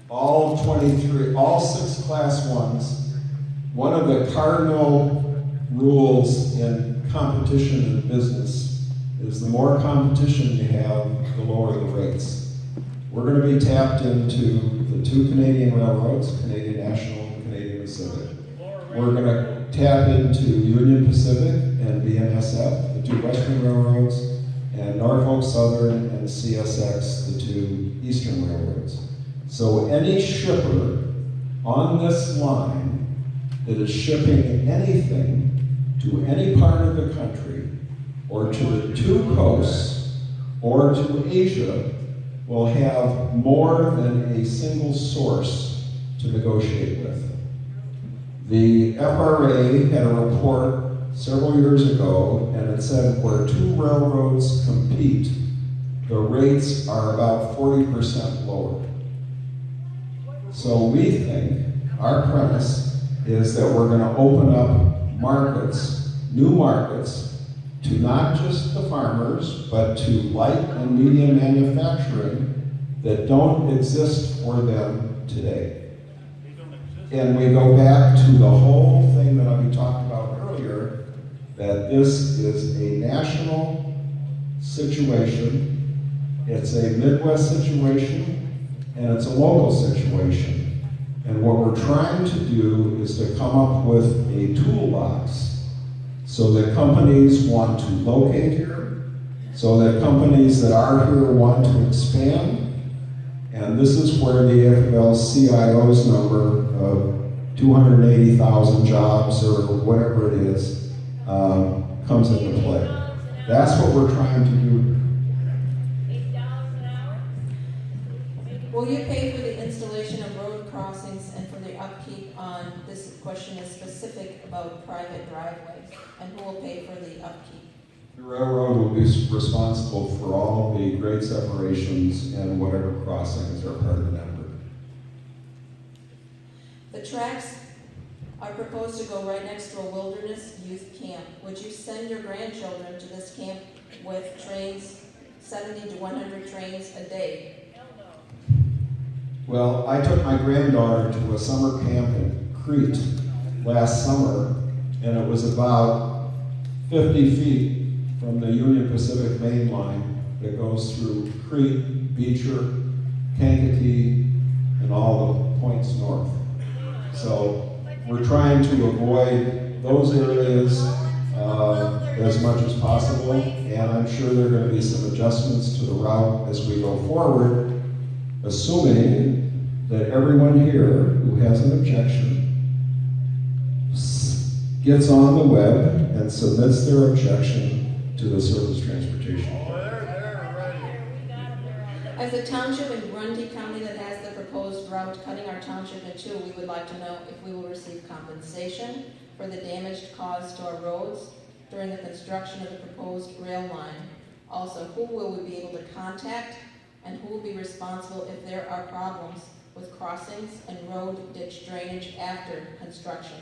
all 23, all 6 class 1s, one of the cardinal rules in competition in business is the more competition you have, the lower the rates. We're going to be tapped into the 2 Canadian railroads, Canadian National and Canadian Pacific. We're going to tap into Union Pacific and BNSF, the 2 Western railroads, and Norfolk Southern and CSX, the 2 Eastern railroads. So any shipper on this line that is shipping anything to any part of the country, or to the 2 coasts, or to Asia, will have more than a single source to negotiate with. The FRA had a report several years ago, and it said where 2 railroads compete, the rates are about 40% lower. So we think, our premise, is that we're going to open up markets, new markets, to not just the farmers, but to light and medium manufacturing that don't exist for them today. And we go back to the whole thing that we talked about earlier, that this is a national situation, it's a Midwest situation, and it's a local situation. And what we're trying to do is to come up with a toolbox so that companies want to locate here, so that companies that are here want to expand. And this is where the AFL-CIO's number of 280,000 jobs or whatever it is comes into play. That's what we're trying to do. Will you pay for the installation of road crossings and for the upkeep on, this question is specific about private driveways, and who will pay for the upkeep? The railroad will be responsible for all the grade separations and whatever crossings are part of the network. The tracks are proposed to go right next to a wilderness youth camp. Would you send your grandchildren to this camp with trains, 70 to 100 trains a day? Well, I took my granddaughter to a summer camp in Crete last summer, and it was about 50 feet from the Union Pacific main line that goes through Crete, Beecher, Kankakee, and all the points north. So we're trying to avoid those areas as much as possible, and I'm sure there are going to be some adjustments to the route as we go forward, assuming that everyone here who has an objection gets on the web and submits their objection to the Surface Transportation. As a township in Grundy County that has the proposed route cutting our township in 2, we would like to know if we will receive compensation for the damage caused to our roads during the construction of the proposed rail line. Also, who will we be able to contact, and who will be responsible if there are problems with crossings and road ditch drainage after construction?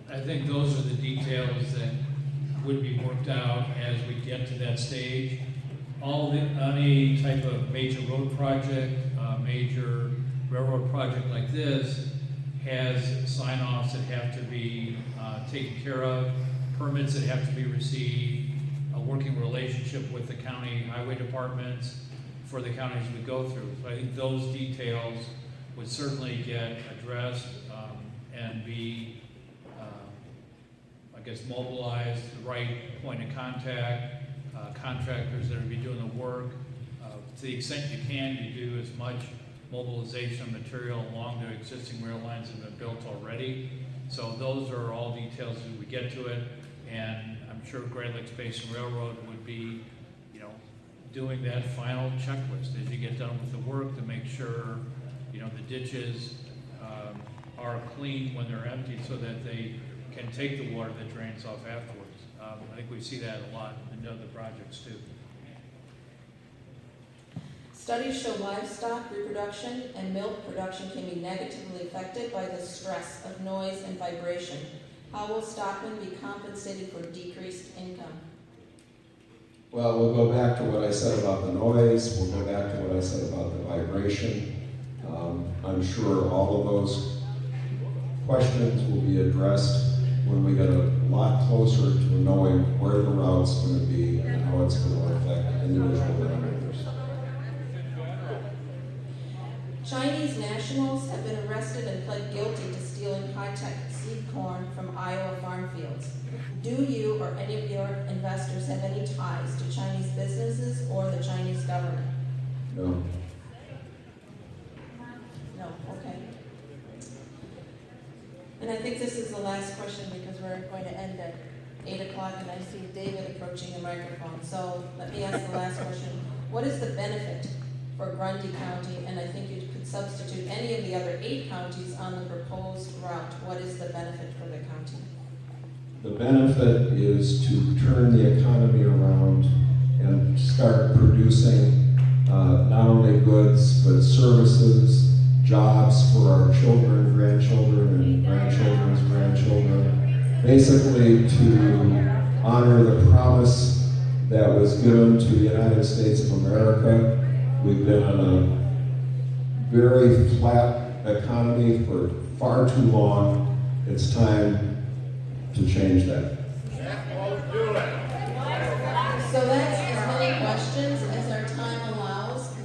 I think those are the details that would be worked out as we get to that stage. Any type of major road project, major railroad project like this has sign-offs that have to be taken care of, permits that have to be received, a working relationship with the county highway departments for the counties we go through. So I think those details would certainly get addressed and be, mobilized, the right point of contact, contractors that are be doing the work. To the extent you can, you do as much mobilization of material along the existing rail lines that have been built already. So those are all details as we get to it, and I'm sure Great Lakes Basin Railroad would be, doing that final checklist as you get done with the work to make sure, the ditches are clean when they're empty so that they can take the water that drains off afterwards. I think we see that a lot in other projects too. Studies show livestock reproduction and milk production can be negatively affected by the stress of noise and vibration. How will stockmen be compensated for decreased income? Well, we'll go back to what I said about the noise, we'll go back to what I said about the vibration. I'm sure all of those questions will be addressed when we get a lot closer to knowing where the route's going to be and how it's going to affect individual landowners. Chinese nationals have been arrested and pled guilty to stealing high-tech seed corn from Iowa farm fields. Do you or any of your investors have any ties to Chinese businesses or the Chinese government? No. No, okay. And I think this is the last question because we're going to end at 8 o'clock and I see David approaching the microphone. So let me ask the last question. What is the benefit for Grundy County, and I think you could substitute any of the other 8 counties on the proposed route? What is the benefit for the county? The benefit is to turn the economy around and start producing not only goods, but services, jobs for our children, grandchildren, and grandchildren's grandchildren. Basically to honor the promise that was given to the United States of America. We've been on a very flat economy for far too long. It's time to change that. So that's as many questions as our time allows.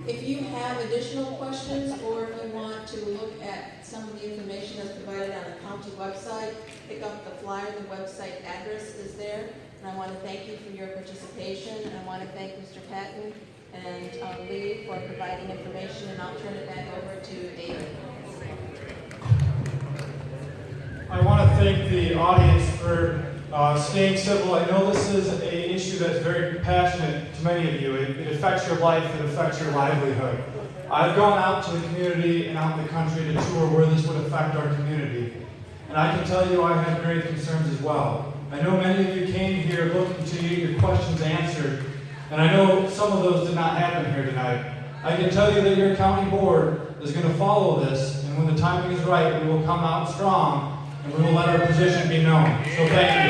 If you have additional questions or if you want to look at some of the information that's provided on the county website, pick up the flyer, the website address is there. And I want to thank you for your participation, and I want to thank Mr. Patton and Lee for providing information, and I'll turn it back over to David. I want to thank the audience for staying civil. I know this is an issue that's very passionate to many of you. It affects your life, it affects your livelihood. I've gone out to the community and out in the country to tour where this would affect our community. And I can tell you I have grave concerns as well. I know many of you came here looking to get your questions answered, and I know some of those did not happen here tonight. I can tell you that your county board is going to follow this, and when the timing is right, we will come out strong, and we will let our position be known. So thank you.